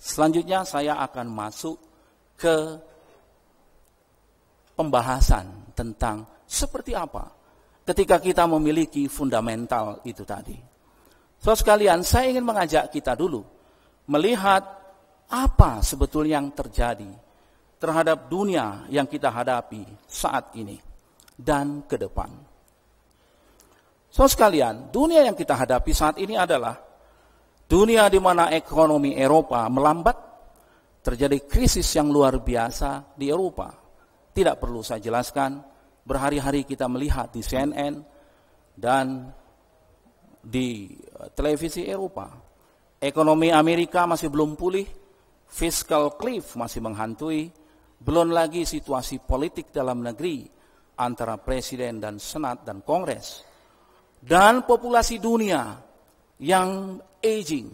Selanjutnya saya akan masuk ke pembahasan tentang seperti apa ketika kita memiliki fundamental itu tadi. Saudara sekalian, saya ingin mengajak kita dulu melihat apa sebetulnya yang terjadi terhadap dunia yang kita hadapi saat ini dan ke depan. Saudara sekalian, dunia yang kita hadapi saat ini adalah dunia di mana ekonomi Eropa melambat, terjadi krisis yang luar biasa di Eropa. Tidak perlu saya jelaskan, berhari-hari kita melihat di CNN dan di televisi Eropa. Ekonomi Amerika masih belum pulih, fiscal cliff masih menghantui, belum lagi situasi politik dalam negeri antara presiden dan senat dan kongres. Dan populasi dunia yang aging,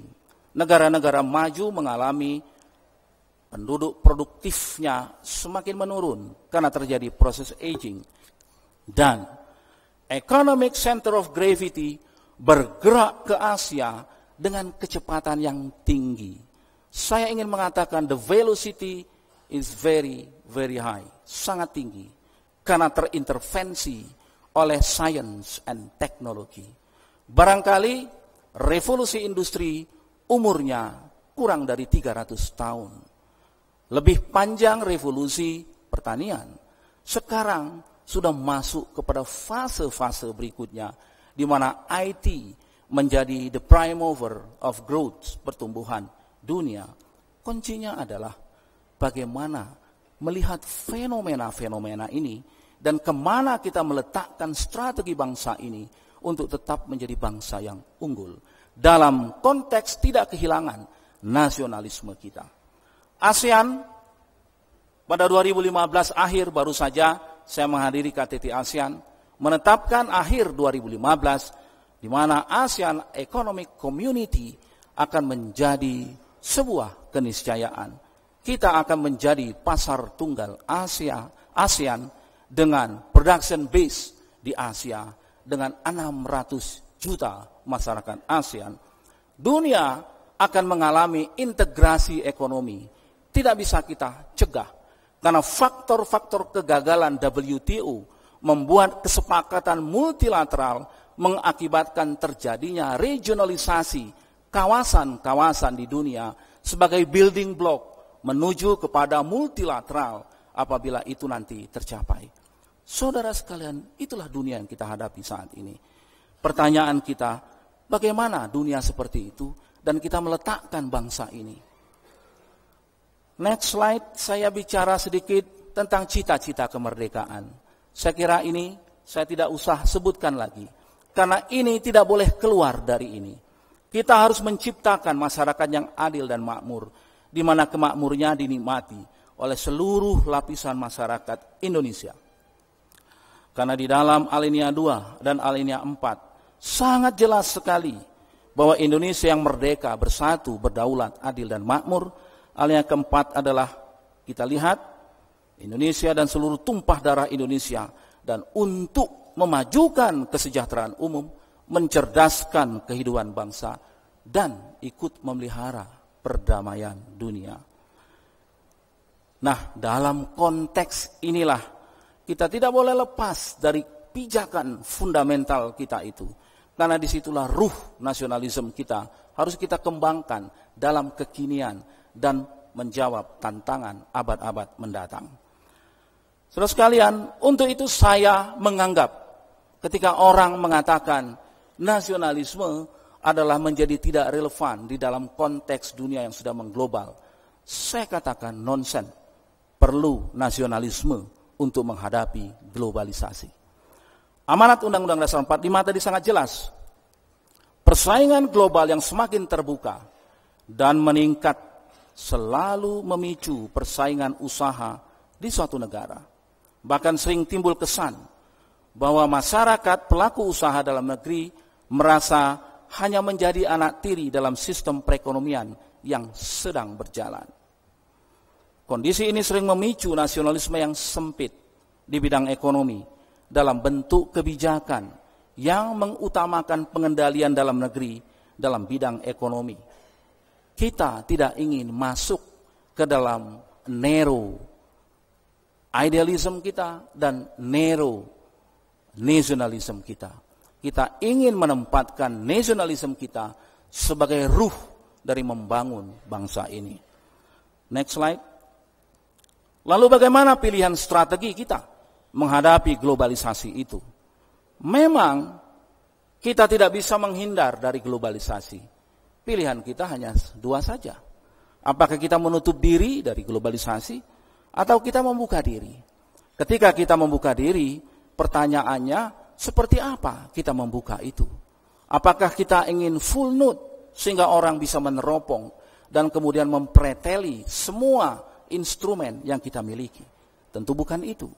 negara-negara maju mengalami penduduk produktifnya semakin menurun karena terjadi proses aging. Dan economic center of gravity bergerak ke Asia dengan kecepatan yang tinggi. Saya ingin mengatakan the velocity is very, very high, sangat tinggi, karena terintervensi oleh science and technology. Barangkali revolusi industri umurnya kurang dari 300 tahun. Lebih panjang revolusi pertanian. Sekarang sudah masuk kepada fase-fase berikutnya, di mana IT menjadi the prime mover of growth, pertumbuhan dunia. Kuncinya adalah bagaimana melihat fenomena-fenomena ini dan kemana kita meletakkan strategi bangsa ini untuk tetap menjadi bangsa yang unggul dalam konteks tidak kehilangan nasionalisme kita. ASEAN pada 2015 akhir baru saja saya menghadiri KTT ASEAN menetapkan akhir 2015 di mana ASEAN Economic Community akan menjadi sebuah keniscayaan. Kita akan menjadi pasar tunggal ASEAN dengan production base di Asia dengan 600 juta masyarakat ASEAN. Dunia akan mengalami integrasi ekonomi. Tidak bisa kita cegah karena faktor-faktor kegagalan WTO membuat kesepakatan multilateral mengakibatkan terjadinya regionalisasi kawasan-kawasan di dunia sebagai building block menuju kepada multilateral apabila itu nanti tercapai. Saudara sekalian, itulah dunia yang kita hadapi saat ini. Pertanyaan kita, bagaimana dunia seperti itu dan kita meletakkan bangsa ini? Next slide, saya bicara sedikit tentang cita-cita kemerdekaan. Saya kira ini saya tidak usah sebutkan lagi, karena ini tidak boleh keluar dari ini. Kita harus menciptakan masyarakat yang adil dan makmur, di mana kemakmurnya dinikmati oleh seluruh lapisan masyarakat Indonesia. Karena di dalam alinea 2 dan alinea 4 sangat jelas sekali bahwa Indonesia yang merdeka, bersatu, berdaulat, adil dan makmur. Alinea keempat adalah kita lihat Indonesia dan seluruh tumpah darah Indonesia, dan untuk memajukan kesejahteraan umum, mencerdaskan kehidupan bangsa dan ikut memelihara perdamaian dunia. Nah, dalam konteks inilah kita tidak boleh lepas dari pijakan fundamental kita itu. Karena disitulah ruh nasionalisme kita harus kita kembangkan dalam kekinian dan menjawab tantangan abad-abad mendatang. Saudara sekalian, untuk itu saya menganggap ketika orang mengatakan nasionalisme adalah menjadi tidak relevan di dalam konteks dunia yang sudah mengglobal, saya katakan nonsen. Perlu nasionalisme untuk menghadapi globalisasi. Amanat Undang-Undang Dasar 45 tadi sangat jelas. Persaingan global yang semakin terbuka dan meningkat selalu memicu persaingan usaha di suatu negara. Bahkan sering timbul kesan bahwa masyarakat pelaku usaha dalam negeri merasa hanya menjadi anak tiri dalam sistem perekonomian yang sedang berjalan. Kondisi ini sering memicu nasionalisme yang sempit di bidang ekonomi dalam bentuk kebijakan yang mengutamakan pengendalian dalam negeri dalam bidang ekonomi. kita tidak ingin masuk ke dalam narrow idealism kita dan narrow nasionalisme kita. Kita ingin menempatkan nasionalisme kita sebagai ruh dari membangun bangsa ini. Next slide. Lalu bagaimana pilihan strategi kita menghadapi globalisasi itu? Memang kita tidak bisa menghindar dari globalisasi. Pilihan kita hanya dua saja. Apakah kita menutup diri dari globalisasi atau kita membuka diri? Ketika kita membuka diri, pertanyaannya seperti apa kita membuka itu? Apakah kita ingin full nude sehingga orang bisa meneropong dan kemudian mempreteli semua instrumen yang kita miliki? Tentu bukan itu.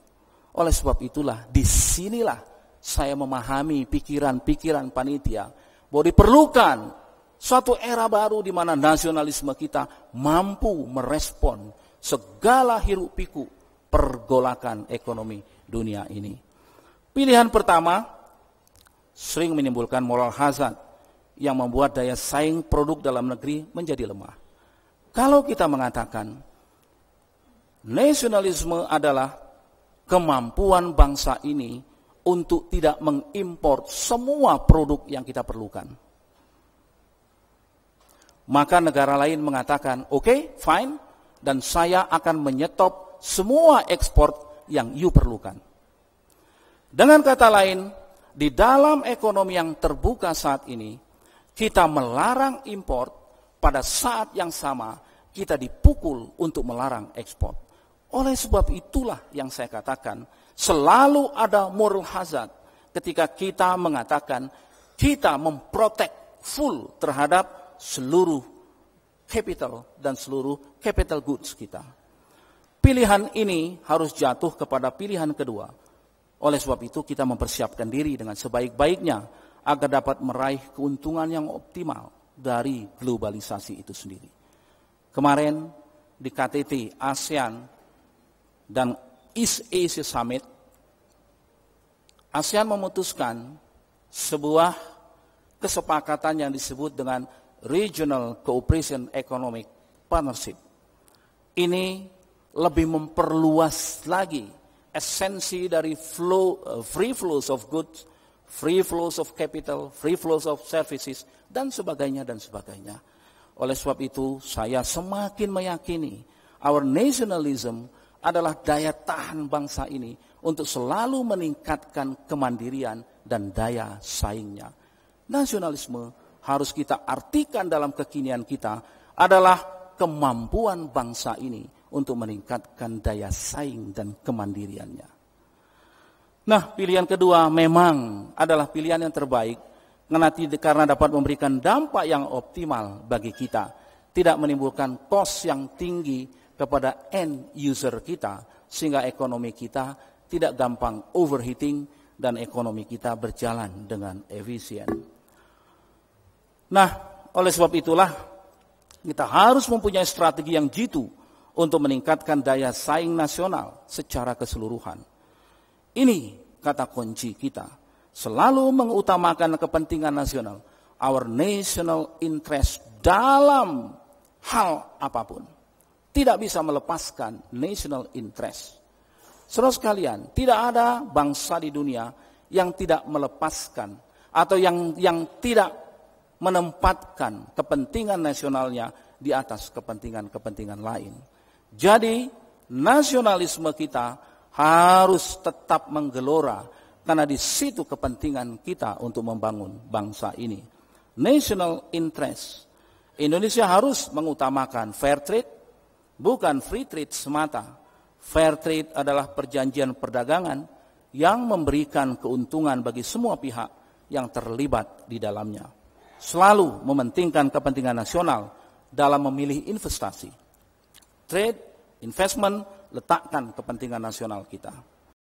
Oleh sebab itulah, disinilah saya memahami pikiran-pikiran panitia bahwa diperlukan suatu era baru di mana nasionalisme kita mampu merespon segala hiruk-pikuk pergolakan ekonomi dunia ini. Pilihan pertama sering menimbulkan moral hazard yang membuat daya saing produk dalam negeri menjadi lemah. Kalau kita mengatakan nasionalisme adalah kemampuan bangsa ini untuk tidak mengimpor semua produk yang kita perlukan, maka negara lain mengatakan, oke, fine, dan saya akan menyetop semua ekspor yang you perlukan. Dengan kata lain, di dalam ekonomi yang terbuka saat ini, kita melarang impor, pada saat yang sama kita dipukul untuk melarang ekspor. Oleh sebab itulah yang saya katakan, selalu ada moral hazard ketika kita mengatakan kita memprotek full terhadap seluruh capital dan seluruh capital goods kita. Pilihan ini harus jatuh kepada pilihan kedua. Oleh sebab itu kita mempersiapkan diri dengan sebaik-baiknya agar dapat meraih keuntungan yang optimal dari globalisasi itu sendiri. Kemarin di KTT ASEAN dan East Asia Summit, ASEAN memutuskan sebuah kesepakatan yang disebut dengan Regional Cooperation Economic Partnership. Ini lebih memperluas lagi esensi dari free flows of goods, free flows of capital, free flows of services, dan sebagainya, dan sebagainya. Oleh sebab itu, saya semakin meyakini our nationalism adalah daya tahan bangsa ini untuk selalu meningkatkan kemandirian dan daya saingnya. Nasionalisme harus kita artikan dalam kekinian kita adalah kemampuan bangsa ini untuk meningkatkan daya saing dan kemandiriannya. Nah, pilihan kedua memang adalah pilihan yang terbaik karena dapat memberikan dampak yang optimal bagi kita, tidak menimbulkan cost yang tinggi kepada end user kita, sehingga ekonomi kita tidak gampang overheating dan ekonomi kita berjalan dengan efisien. Nah, oleh sebab itulah kita harus mempunyai strategi yang jitu untuk meningkatkan daya saing nasional secara keseluruhan. Ini kata kunci kita, selalu mengutamakan kepentingan nasional, our national interest dalam hal apapun. Tidak bisa melepaskan national interest. Saudara sekalian, tidak ada bangsa di dunia yang tidak melepaskan atau yang tidak menempatkan kepentingan nasionalnya di atas kepentingan-kepentingan lain. Jadi, nasionalisme kita harus tetap menggelora karena di situ kepentingan kita untuk membangun bangsa ini. National interest. Indonesia harus mengutamakan fair trade, bukan free trade semata. Fair trade adalah perjanjian perdagangan yang memberikan keuntungan bagi semua pihak yang terlibat di dalamnya. Selalu mementingkan kepentingan nasional dalam memilih investasi. Trade, investment, letakkan kepentingan nasional kita.